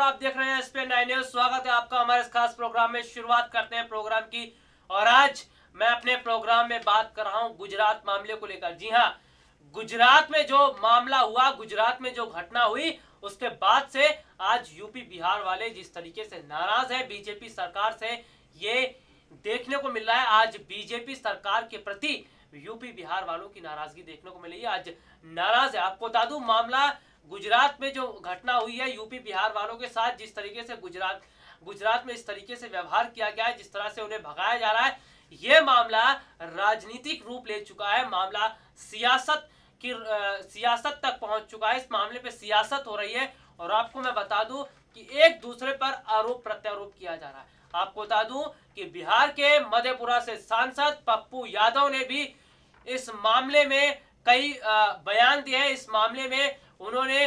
आप देख रहे हैं एसपीएन 9 न्यूज। स्वागत है आपका हमारे इस खास प्रोग्राम में। शुरुआत करते हैं प्रोग्राम की और आज मैं अपने प्रोग्राम में बात कर रहा हूं गुजरात मामले को लेकर। जी हां, गुजरात में जो मामला हुआ, गुजरात में जो घटना हुई, उसके बाद से आज यूपी बिहार वाले जिस तरीके से नाराज है बीजेपी सरकार से, ये देखने को मिल रहा है। आज बीजेपी सरकार के प्रति यूपी बिहार वालों की नाराजगी देखने को मिली है। आज नाराज है। आपको बता दूं, मामला गुजरात में जो घटना हुई है यूपी बिहार वालों के साथ, जिस तरीके से गुजरात में इस तरीके से व्यवहार किया गया है, जिस तरह से उन्हें भगाया जा रहा है, यह मामला राजनीतिक रूप ले चुका है। मामला सियासत तक पहुंच चुका है। इस मामले पे सियासत हो रही है और आपको मैं बता दूं कि एक दूसरे पर आरोप प्रत्यारोप किया जा रहा है। आपको बता दूं कि बिहार के मधेपुरा से सांसद पप्पू यादव ने भी इस मामले में कई बयान दिए हैं। इस मामले में उन्होंने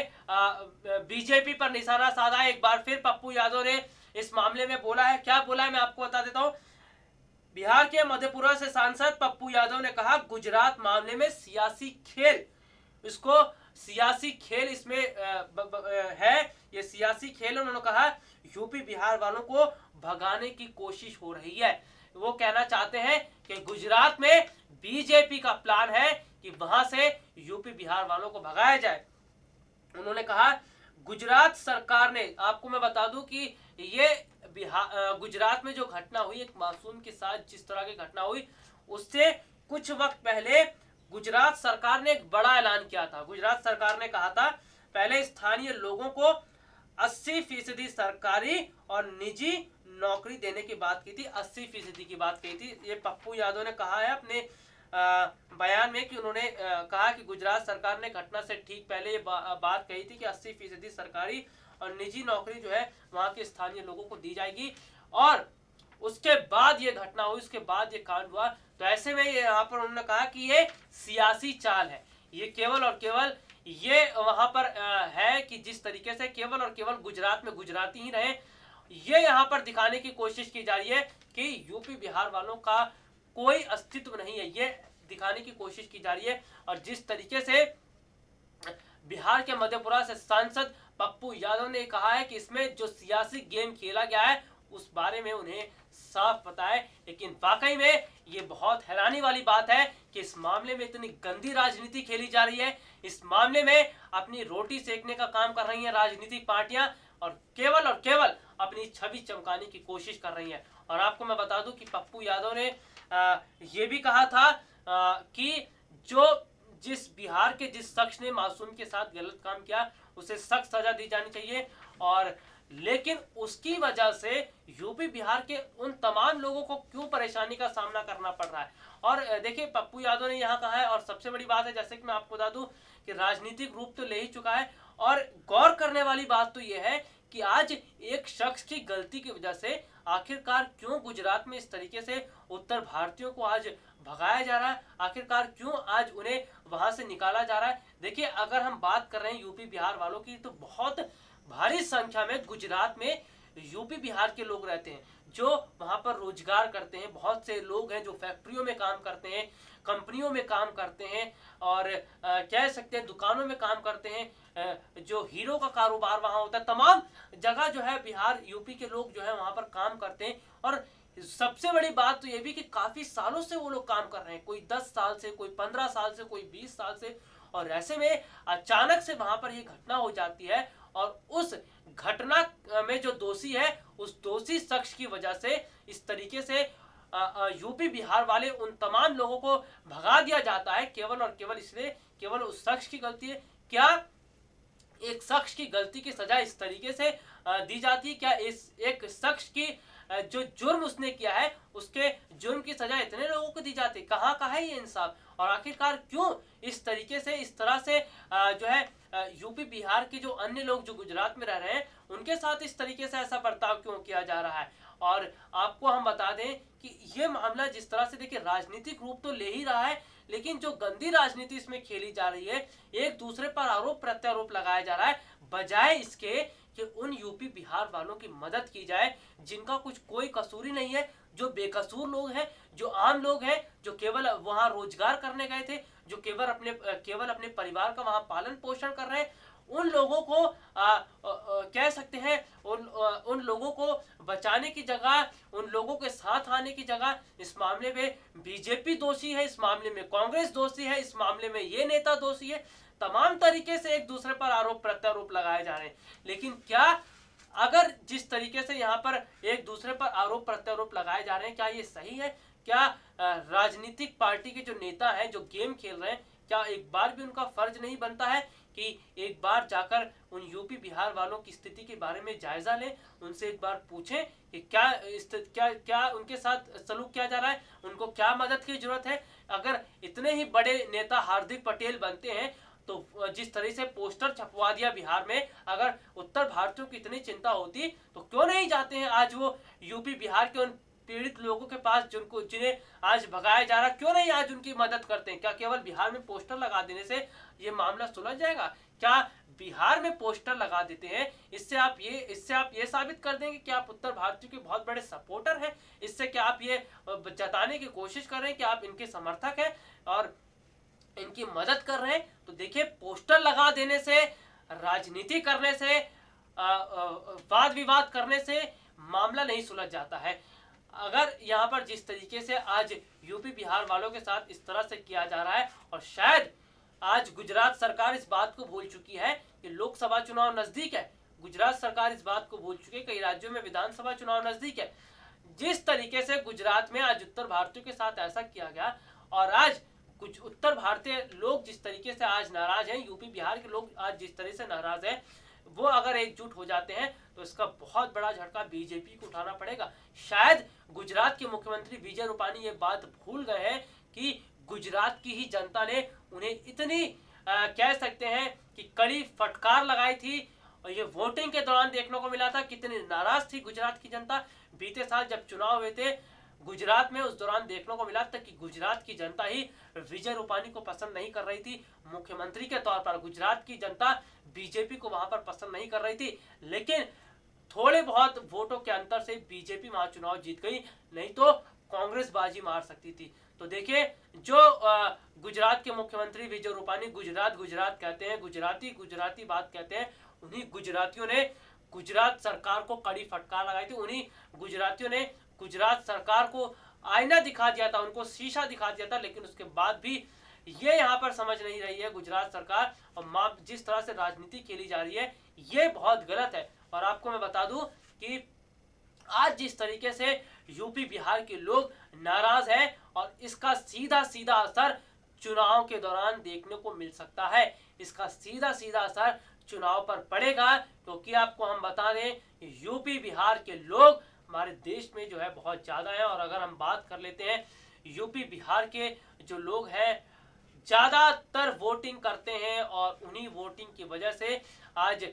बीजेपी पर निशाना साधा। एक बार फिर पप्पू यादव ने इस मामले में बोला है। क्या बोला है मैं आपको बता देता हूं। बिहार के मधेपुरा से सांसद पप्पू यादव ने कहा, गुजरात मामले में सियासी खेल, इसको सियासी खेल इसमें है, ये सियासी खेल। उन्होंने कहा यूपी बिहार वालों को भगाने की कोशिश हो रही है। वो कहना चाहते हैं कि गुजरात में बीजेपी का प्लान है कि वहां से यूपी बिहार वालों को भगाया जाए। उन्होंने कहा गुजरात सरकार ने, आपको मैं बता दूं कि ये गुजरात में जो घटना हुई, एक मासूम के साथ जिस तरह की घटना हुई, उससे कुछ वक्त पहले गुजरात सरकार ने एक बड़ा ऐलान किया था। गुजरात सरकार ने कहा था, पहले स्थानीय लोगों को 80% सरकारी और निजी नौकरी देने की बात की थी। 80% की बात कही थी। ये पप्पू यादव ने कहा है अपने बयान में कि उन्होंने कहा कि गुजरात सरकार ने घटना से ठीक पहले ये बात कही थी कि 80% सरकारी और निजी नौकरी जो है वहां के स्थानीय लोगों को दी जाएगी। और उसके बाद ये घटना हुई, उसके बाद ये कांड हुआ। तो ऐसे में यहाँ पर उन्होंने कहा कि ये सियासी चाल है। ये केवल और केवल ये वहां पर है कि जिस तरीके से केवल और केवल गुजरात में गुजराती ही रहे, ये यहाँ पर दिखाने की कोशिश की जा रही है कि यूपी बिहार वालों का कोई अस्तित्व नहीं है, ये दिखाने की कोशिश की जा रही है। और जिस तरीके से बिहार के मधेपुरा से सांसद पप्पू यादव ने कहा है कि इसमें जो सियासी गेम खेला गया है उस बारे में उन्हें साफ पता है। लेकिन वाकई में ये बहुत हैरानी वाली बात है कि इस मामले में इतनी गंदी राजनीति खेली जा रही है। इस मामले में अपनी रोटी सेकने का काम कर रही हैं राजनीतिक पार्टियां और केवल अपनी छवि चमकाने की कोशिश कर रही हैं। और आपको मैं बता दूं कि पप्पू यादव ने ये भी कहा था कि जिस बिहार के जिस शख्स ने मासूम के साथ गलत काम किया उसे सख्त सजा दी जानी चाहिए। और लेकिन उसकी वजह से यूपी बिहार के उन तमाम लोगों को क्यों परेशानी का सामना करना पड़ रहा है। और देखिए, पप्पू यादव ने यहाँ कहा है, और सबसे बड़ी बात है, जैसे कि मैं आपको बता दूं कि राजनीतिक रूप तो ले ही चुका है। और गौर करने वाली बात तो यह है कि आज एक शख्स की गलती की वजह से आखिरकार क्यों गुजरात में इस तरीके से उत्तर भारतीयों को आज भगाया जा रहा है, आखिरकार क्यों आज उन्हें वहां से निकाला जा रहा है। देखिए, अगर हम बात कर रहे हैं यूपी बिहार वालों की, तो बहुत भारी संख्या में गुजरात में यूपी बिहार के लोग रहते हैं जो वहां पर रोजगार करते हैं। बहुत से लोग हैं जो फैक्ट्रियों में काम करते हैं, कंपनियों में काम करते हैं और कह सकते हैं दुकानों में काम करते हैं। जो हीरो का कारोबार वहां होता है, तमाम जगह जो है बिहार यूपी के लोग जो है वहां पर काम करते हैं। और सबसे बड़ी बात तो ये भी कि काफी सालों से वो लोग काम कर रहे हैं, कोई 10 साल से, कोई 15 साल से, कोई 20 साल से। और ऐसे में अचानक से वहां पर ये घटना हो जाती है और उस घटना में जो दोषी है, उस दोषी शख्स की वजह से इस तरीके से यूपी बिहार वाले उन तमाम लोगों को भगा दिया जाता है, केवल और केवल इसलिए, केवल उस शख्स की गलती है। क्या एक शख्स की गलती की सजा इस तरीके से दी जाती है? क्या इस एक शख्स की जो जुर्म उसने किया है उसके जुर्म की सजा इतने लोगों को दी जाती है? कहाँ का है ये इंसाफ? और आखिरकार क्यों इस तरीके से, इस तरह से जो है यूपी बिहार के जो अन्य लोग जो गुजरात में रह रहे हैं उनके साथ इस तरीके से ऐसा बर्ताव क्यों किया जा रहा है? और आपको हम बता दें कि ये मामला जिस तरह से, देखिए, राजनीतिक रूप तो ले ही रहा है, लेकिन जो गंदी राजनीति इसमें खेली जा रही है, एक दूसरे पर आरोप प्रत्यारोप लगाया जा रहा है, बजाय इसके कि उन यूपी बिहार वालों की मदद की जाए जिनका कुछ कोई कसूर ही नहीं है, जो बेकसूर लोग हैं, जो आम लोग हैं, जो केवल वहां रोजगार करने गए थे, जो केवल अपने परिवार का वहां पालन पोषण कर रहे हैं, उन लोगों को कह सकते हैं उन लोगों को बचाने की जगह, उन लोगों के साथ आने की जगह इस मामले में बीजेपी दोषी है, इस मामले में कांग्रेस दोषी है, इस मामले में ये नेता दोषी है। तमाम तरीके से एक दूसरे पर आरोप प्रत्यारोप लगाए जा रहे हैं। लेकिन क्या अगर जिस तरीके से यहाँ पर एक दूसरे पर आरोप प्रत्यारोप लगाए जा रहे हैं, क्या ये सही है? क्या राजनीतिक पार्टी के जो नेता हैं, जो गेम खेल रहे हैं, क्या एक बार भी उनका फर्ज नहीं बनता है कि एक बार जाकर उन यूपी बिहार वालों की स्थिति के बारे में जायजा लें, उनसे एक बार पूछें कि क्या उनके साथ सलूक किया जा रहा है, उनको क्या मदद की जरूरत है? अगर इतने ही बड़े नेता हार्दिक पटेल बनते हैं तो जिस तरह से पोस्टर छपवा दिया बिहार में, अगर उत्तर भारतीयों की इतनी चिंता होती तो क्यों नहीं जाते हैं आज वो यूपी बिहार के उन पीड़ित लोगों के पास जिन्हें आज भगाया जा रहा, क्यों नहीं आज उनकी मदद करते हैं? क्या केवल बिहार में पोस्टर लगा देने से ये मामला सुलझ जाएगा? क्या बिहार में पोस्टर लगा देते हैं इससे आप ये साबित कर देंगे कि आप उत्तर भारतीयों के बहुत बड़े सपोर्टर हैं? इससे क्या आप ये जताने की कोशिश कर रहे हैं कि आप इनके समर्थक हैं और इनकी मदद कर रहे हैं? तो देखिए, पोस्टर लगा देने से, राजनीति करने से, वाद विवाद करने से मामला नहीं सुलझ जाता है। अगर यहाँ पर जिस तरीके से आज यूपी बिहार वालों के साथ इस तरह से किया जा रहा है, और शायद आज गुजरात सरकार इस बात को भूल चुकी है कि लोकसभा चुनाव नजदीक है, गुजरात सरकार इस बात को भूल चुकी है, कई राज्यों में विधानसभा चुनाव नजदीक है। जिस तरीके से गुजरात में आज उत्तर भारतीयों के साथ ऐसा किया गया, और आज कुछ उत्तर भारतीय लोग जिस तरीके से आज नाराज हैं, यूपी बिहार के लोग आज जिस तरह से नाराज हैं, वो अगर एकजुट हो जाते हैं तो इसका बहुत बड़ा झटका बीजेपी को उठाना पड़ेगा। शायद गुजरात के मुख्यमंत्री विजय रूपानी ये बात भूल गए हैं कि गुजरात की ही जनता ने उन्हें इतनी कह सकते हैं कि कड़ी फटकार लगाई थी, और ये वोटिंग के दौरान देखने को मिला था कितनी नाराज थी गुजरात की जनता। बीते साल जब चुनाव हुए थे गुजरात में, उस दौरान देखने को मिला था कि गुजरात की जनता ही विजय रूपानी को पसंद नहीं कर रही थी मुख्यमंत्री के तौर पर। गुजरात की जनता बीजेपी को वहां पर पसंद नहीं कर रही थी, लेकिन थोड़े बहुत वोटों के अंतर से बीजेपी वहां चुनाव जीत गई, नहीं तो कांग्रेस बाजी मार सकती थी। तो देखिए, जो गुजरात के मुख्यमंत्री विजय रूपानी गुजरात कहते हैं, गुजराती बात कहते हैं, उन्हीं गुजरातियों ने गुजरात सरकार को कड़ी फटकार लगाई थी। उन्हीं गुजरातियों ने गुजरात सरकार को आईना दिखा दिया था, उनको शीशा दिखा दिया था, लेकिन उसके बाद भी ये यहाँ पर समझ नहीं रही है गुजरात सरकार, और जिस तरह से राजनीति खेली जा रही है ये बहुत गलत है। और आपको मैं बता दूं कि आज जिस तरीके से यूपी बिहार के लोग नाराज हैं, और इसका सीधा सीधा असर चुनाव के दौरान देखने को मिल सकता है, इसका सीधा सीधा असर चुनाव पर पड़ेगा, क्योंकि आपको हम बता दें यूपी बिहार के लोग हमारे देश में जो है बहुत ज्यादा है। और अगर हम बात कर लेते हैं यूपी बिहार के जो लोग हैं ज्यादातर वोटिंग करते हैं, और उन्हीं वोटिंग की वजह से आज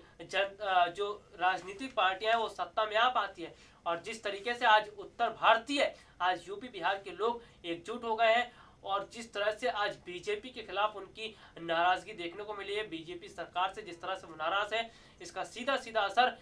जो राजनीतिक पार्टियां हैं वो सत्ता में आ पाती है। और जिस तरीके से आज उत्तर भारतीय, आज यूपी बिहार के लोग एकजुट हो गए हैं, और जिस तरह से आज बीजेपी के खिलाफ उनकी नाराजगी देखने को मिली है, बीजेपी सरकार से जिस तरह से वो नाराज है, इसका सीधा सीधा असर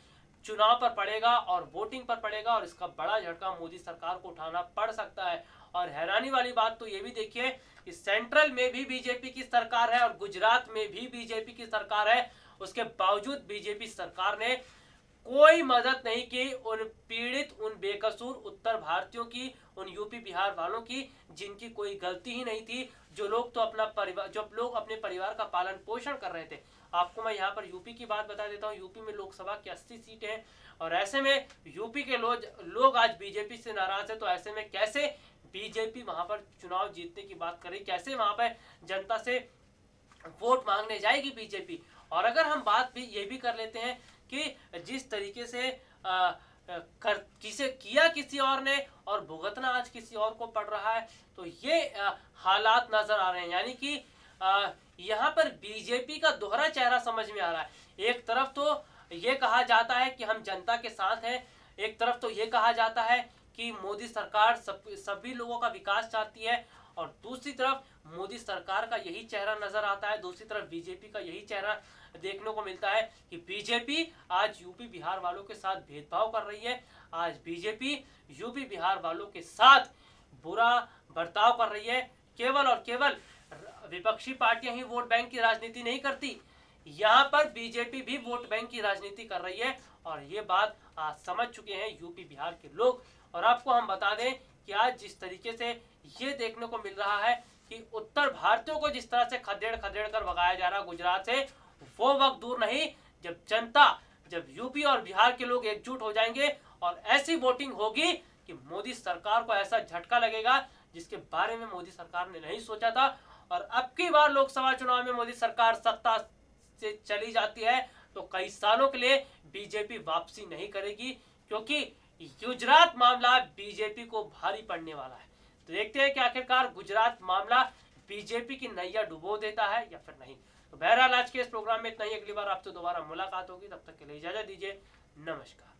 चुनाव पर पड़ेगा और वोटिंग पर पड़ेगा, और इसका बड़ा झटका मोदी सरकार को उठाना पड़ सकता है। और हैरानी वाली बात तो ये भी देखिए कि सेंट्रल में भी बीजेपी की सरकार है और गुजरात में भी बीजेपी की सरकार है, उसके बावजूद बीजेपी सरकार ने कोई मदद नहीं की उन पीड़ित, उन बेकसूर उत्तर भारतीयों की, उन यूपी बिहार वालों की जिनकी कोई गलती ही नहीं थी, जो लोग अपने परिवार का पालन पोषण कर रहे थे। आपको मैं यहाँ पर यूपी की बात बता देता हूँ। यूपी में लोकसभा की 80 सीटें हैं, और ऐसे में यूपी के लोग आज बीजेपी से नाराज है। तो ऐसे में कैसे बीजेपी वहां पर चुनाव जीतने की बात करेगी, कैसे वहां पर जनता से वोट मांगने जाएगी बीजेपी? और अगर हम बात भी ये भी कर लेते हैं कि जिस तरीके से किसी और ने और भुगतना आज किसी और को पड़ रहा है, तो ये हालात नजर आ रहे हैं। यानी कि यहाँ पर बीजेपी का दोहरा चेहरा समझ में आ रहा है। एक तरफ तो ये कहा जाता है कि हम जनता के साथ हैं, एक तरफ तो ये कहा जाता है कि मोदी सरकार सभी लोगों का विकास चाहती है, और दूसरी तरफ मोदी सरकार का यही चेहरा नजर आता है, दूसरी तरफ बीजेपी का यही चेहरा देखने को मिलता है कि बीजेपी आज यूपी बिहार वालों के साथ भेदभाव कर रही है। आज बीजेपी यूपी बिहार वालों के साथ बुरा बर्ताव कर रही है। केवल और केवल विपक्षी पार्टियां ही वोट बैंक की राजनीति नहीं करती, यहाँ पर बीजेपी भी वोट बैंक की राजनीति कर रही है और ये बात आज समझ चुके हैं यूपी बिहार के लोग। और आपको हम बता दें कि आज जिस तरीके से ये देखने को मिल रहा है कि उत्तर भारतीयों को जिस तरह से खदेड़ खदेड़ कर भगाया जा रहा है गुजरात से, वो वक्त दूर नहीं जब जनता, जब यूपी और बिहार के लोग एकजुट हो जाएंगे और ऐसी वोटिंग होगी कि मोदी सरकार को ऐसा झटका लगेगा जिसके बारे में मोदी सरकार ने नहीं सोचा था। और अब की बार लोकसभा चुनाव में मोदी सरकार सत्ता से चली जाती है तो कई सालों के लिए बीजेपी वापसी नहीं करेगी, क्योंकि गुजरात मामला बीजेपी को भारी पड़ने वाला है। तो देखते हैं कि आखिरकार गुजरात मामला बीजेपी की नैया डुबो देता है या फिर नहीं। तो बहरहाल आज के इस प्रोग्राम में इतना ही। अगली बार आपसे दोबारा मुलाकात होगी, तब तक के लिए इजाजत दीजिए। नमस्कार।